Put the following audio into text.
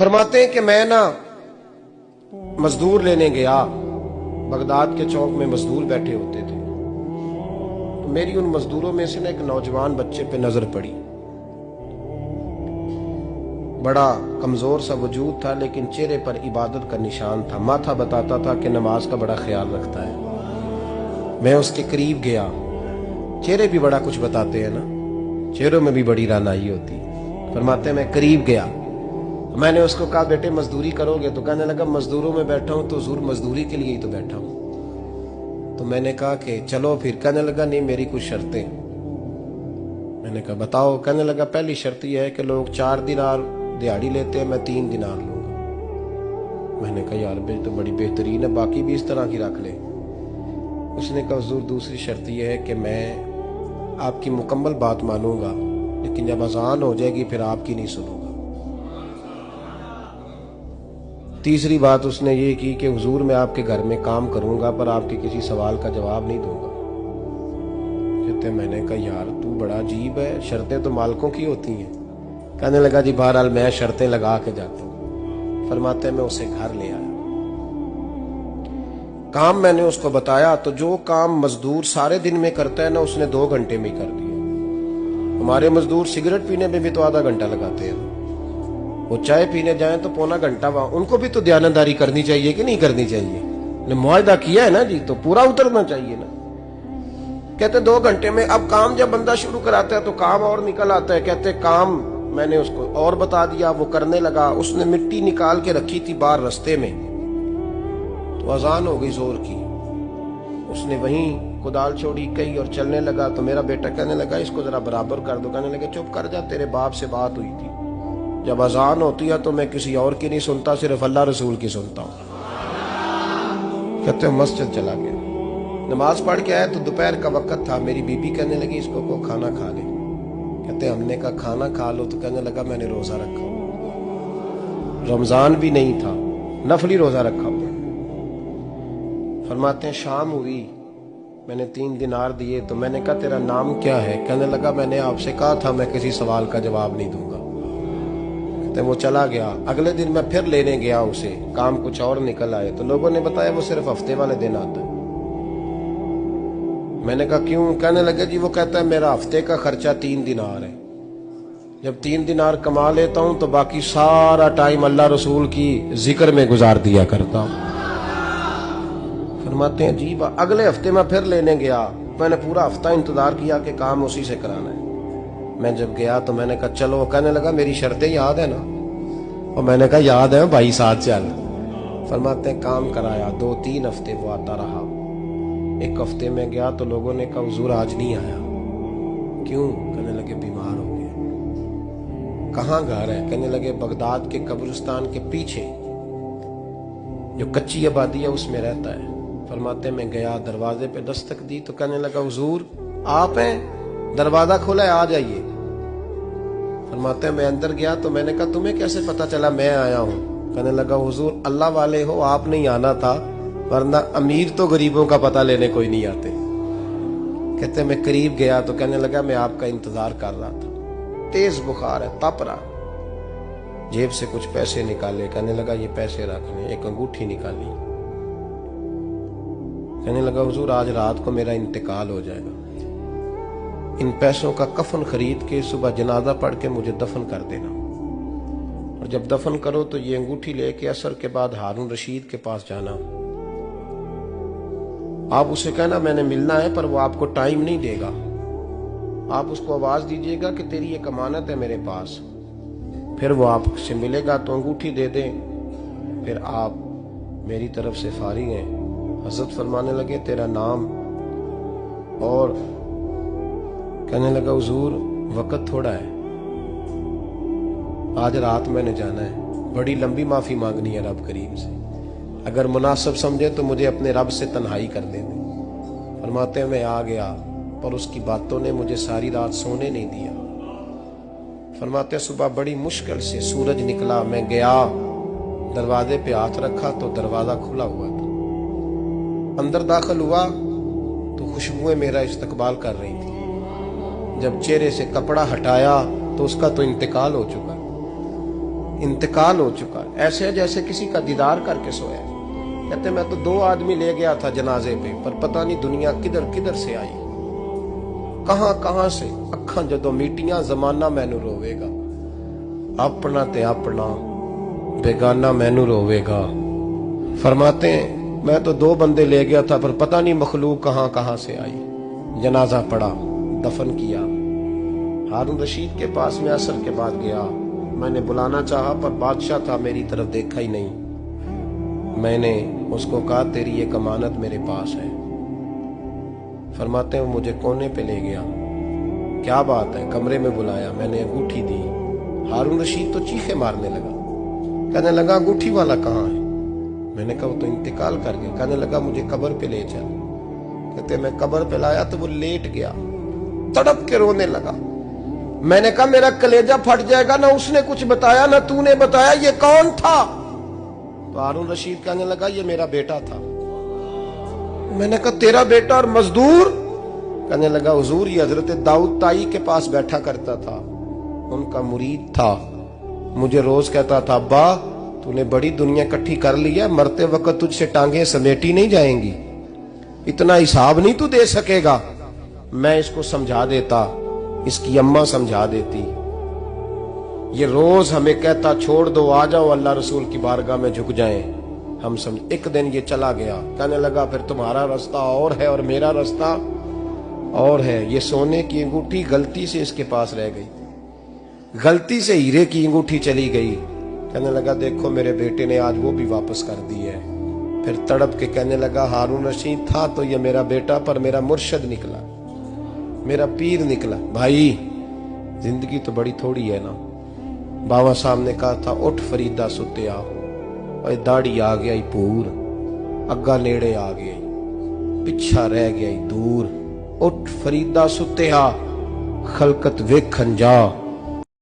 फरमाते हैं कि मैं ना मजदूर लेने गया, बगदाद के चौक में मजदूर बैठे होते थे, तो मेरी उन मजदूरों में से ना एक नौजवान बच्चे पे नजर पड़ी। बड़ा कमजोर सा वजूद था, लेकिन चेहरे पर इबादत का निशान था। माथा बताता था कि नमाज का बड़ा ख्याल रखता है। मैं उसके करीब गया। चेहरे भी बड़ा कुछ बताते हैं ना, चेहरों में भी बड़ी रानाई होती है। फरमाते मैं करीब गया, मैंने उसको कहा बेटे मजदूरी करोगे? तो कहने लगा मजदूरों में बैठा हूं तो हुजूर मजदूरी के लिए ही तो बैठा हूं। तो मैंने कहा कि चलो फिर। कहने लगा नहीं, मेरी कुछ शर्तें। मैंने कहा बताओ? कहने लगा पहली शर्त यह है कि लोग 4 दिनार दिहाड़ी लेते हैं, मैं 3 दिनार लूंगा। मैंने कहा यार भाई तो बड़ी बेहतरीन है, बाकी भी इस तरह की रख ले। उसने कहा हुजूर दूसरी शर्त यह है कि मैं आपकी मुकम्मल बात मानूंगा, लेकिन जब अजान हो जाएगी फिर आपकी नहीं सुनूंगा। तीसरी बात उसने ये की कि हुजूर मैं आपके घर में काम करूंगा पर आपके किसी सवाल का जवाब नहीं दूंगा। कहते मैंने कहा यार तू बड़ा अजीब है, शर्तें तो मालिकों की होती हैं। कहने लगा जी बहरहाल मैं शर्तें लगा के जाता हूं। फरमाते मैं उसे घर ले आया, काम मैंने उसको बताया, तो जो काम मजदूर सारे दिन में करता है ना उसने 2 घंटे में ही कर दिया। हमारे मजदूर सिगरेट पीने में भी तो आधा घंटा लगाते हैं, वो चाय पीने जाए तो पौना घंटा। वहां उनको भी तो दयानतदारी करनी चाहिए कि नहीं करनी चाहिए? ने मुआहदा किया है ना जी, तो पूरा उतरना चाहिए ना। कहते 2 घंटे में। अब काम जब बंदा शुरू कराता है तो काम और निकल आता है। कहते काम मैंने उसको और बता दिया, वो करने लगा। उसने मिट्टी निकाल के रखी थी बाहर रास्ते में, तो अजान हो गई जोर की। उसने वहीं कुदाल छोड़ी कही और चलने लगा। तो मेरा बेटा कहने लगा इसको जरा बराबर कर दो। कहने लगे चुप कर जा, तेरे बाप से बात हुई थी, जब अजान होती है तो मैं किसी और की नहीं सुनता, सिर्फ अल्लाह रसूल की सुनता हूं। कहते मस्जिद चला गया, नमाज पढ़ के आया तो दोपहर का वक्त था। मेरी बीबी कहने लगी इसको को खाना खा ले। कहते हमने कहा खाना खा लो, तो कहने लगा मैंने रोजा रखा, रमजान भी नहीं था, नफली रोजा रखा हुआ। फरमाते हैं शाम हुई, मैंने 3 दिनार दिए, तो मैंने कहा तेरा नाम क्या है? कहने लगा मैंने आपसे कहा था मैं किसी सवाल का जवाब नहीं दूंगा। कहते वो चला गया। अगले दिन मैं फिर लेने गया उसे, काम कुछ और निकल आए, तो लोगों ने बताया वो सिर्फ हफ्ते वाले दिन आता है। मैंने कहा क्यों? कहने लगे जी वो कहता है मेरा हफ्ते का खर्चा 3 दिनार है, जब 3 दिनार कमा लेता हूं तो बाकी सारा टाइम अल्लाह रसूल की जिक्र में गुजार दिया करता हूं। फरमाते हैं जी अगले हफ्ते मैं फिर लेने गया। मैंने पूरा हफ्ता इंतजार किया कि काम उसी से कराना है। मैं जब गया तो मैंने कहा चलो। कहने लगा मेरी शर्तें याद है ना? और मैंने कहा याद है भाई, साथ चल। फरमाते हैं काम कराया, 2-3 हफ्ते वो आता रहा। एक हफ्ते में गया तो लोगों ने कहा हुजूर आज नहीं आया। क्यों? कहने लगे बीमार हो गया। कहाँ घर है? कहने लगे बगदाद के कब्रिस्तान के पीछे जो कच्ची आबादी है उसमें रहता है। फरमाते मैं गया, दरवाजे पे दस्तक दी तो कहने लगा हुजूर आप हैं? दरवाजा खोला है, आ जाइए। फरमाते मैं अंदर गया तो मैंने कहा तुम्हें कैसे पता चला मैं आया हूं? कहने लगा हुजूर अल्लाह वाले हो, आप नहीं आना था, वरना अमीर तो गरीबों का पता लेने कोई नहीं आते। कहते मैं करीब गया तो कहने लगा मैं आपका इंतजार कर रहा था, तेज बुखार है, तप रहा। जेब से कुछ पैसे निकाले, कहने लगा ये पैसे रखने। एक अंगूठी निकाली, कहने लगा हुजूर आज रात को मेरा इंतकाल हो जाएगा, इन पैसों का कफन खरीद के सुबह जनाजा पढ़ के मुझे दफन कर देना, और जब दफन करो तो ये अंगूठी लेके असर के बाद हारून रशीद के पास जाना। आप उसे कहना मैंने मिलना है, पर वो आपको टाइम नहीं देगा। आप उसको आवाज दीजिएगा कि तेरी एक अमानत है मेरे पास। फिर वो आपसे मिलेगा तो अंगूठी दे दें, फिर आप मेरी तरफ से फारिग हैं। हजरत फरमाने लगे तेरा नाम? और कहने लगा हुजूर वक्त थोड़ा है, आज रात मैंने जाना है, बड़ी लंबी माफी मांगनी है रब करीम से, अगर मुनासिब समझे तो मुझे अपने रब से तन्हाई कर देने। फरमाते मैं आ गया, पर उसकी बातों ने मुझे सारी रात सोने नहीं दिया। फरमाते सुबह बड़ी मुश्किल से सूरज निकला, मैं गया, दरवाजे पे हाथ रखा तो दरवाजा खुला हुआ था। अंदर दाखिल हुआ तो खुशबुएं मेरा इस्तकबाल कर रही थी। जब चेहरे से कपड़ा हटाया तो उसका तो इंतकाल हो चुका। इंतकाल हो चुका है, ऐसे है जैसे किसी का दीदार करके सोया। कहते मैं तो 2 आदमी ले गया था जनाजे पे, पर पता नहीं दुनिया किधर किधर से आई, कहां कहां से। अखां जदों मीटियां जमाना मैनू रोवेगा, अपना ते अपना बेगाना मैनू रोवेगा। फरमाते हैं मैं तो 2 बंदे ले गया था, पर पता नहीं मखलूक कहां कहां से आई। जनाजा पड़ा, दफन किया। हारून रशीद के पास में असर के बाद गया, मैंने बुलाना चाहा पर बादशाह था, मेरी तरफ देखा ही नहीं। मैंने उसको कहा तेरी एक अमानत मेरे पास है। फरमाते हैं वो मुझे कोने पे ले गया, क्या बात है, कमरे में बुलाया, मैंने अंगूठी दी। हारून रशीद तो चीखे मारने लगा, कहने लगा अंगूठी वाला कहाँ है? मैंने कहा वो तो इंतकाल कर गया। कहने लगा मुझे कब्र पे ले चल। कहते मैं कब्र पे लाया तो वो लेट गया, तड़प के रोने लगा। मैंने कहा मेरा कलेजा फट जाएगा, ना उसने कुछ बताया ना तूने बताया, ये कौन था? तो हारून रशीद कहने लगा ये मेरा बेटा था। मैंने कहा तेरा बेटा और मजदूर? कहने लगा हुजूर ये हजरत दाऊद ताई के पास बैठा करता था, उनका मुरीद था, मुझे रोज कहता था अब्बा तूने बड़ी दुनिया इकट्ठी कर ली है, मरते वक्त तुझसे टांगे समेटी नहीं जाएंगी, इतना हिसाब नहीं तू दे सकेगा। मैं इसको समझा देता, इसकी अम्मा समझा देती। ये रोज हमें कहता छोड़ दो, आ जाओ अल्लाह रसूल की बारगाह में झुक जाएं। हम समझ। एक दिन ये चला गया, कहने लगा फिर तुम्हारा रास्ता और है और मेरा रास्ता और है। ये सोने की अंगूठी गलती से इसके पास रह गई, गलती से हीरे की अंगूठी चली गई। कहने लगा देखो मेरे बेटे ने आज वो भी वापस कर दी है। फिर तड़प के कहने लगा हारून रशीद था तो ये मेरा बेटा, पर मेरा मुर्शद निकला, मेरा पीर निकला। भाई जिंदगी तो बड़ी थोड़ी है ना। बाबा साहब ने कहा था उठ फरीदा सुत्या, और दाढ़ी आ गया ही पूर, अग्गा नेड़े आ गया, पिछा रह गया ही दूर। उठ फरीदा सुत्या, खलकत वेखन जा।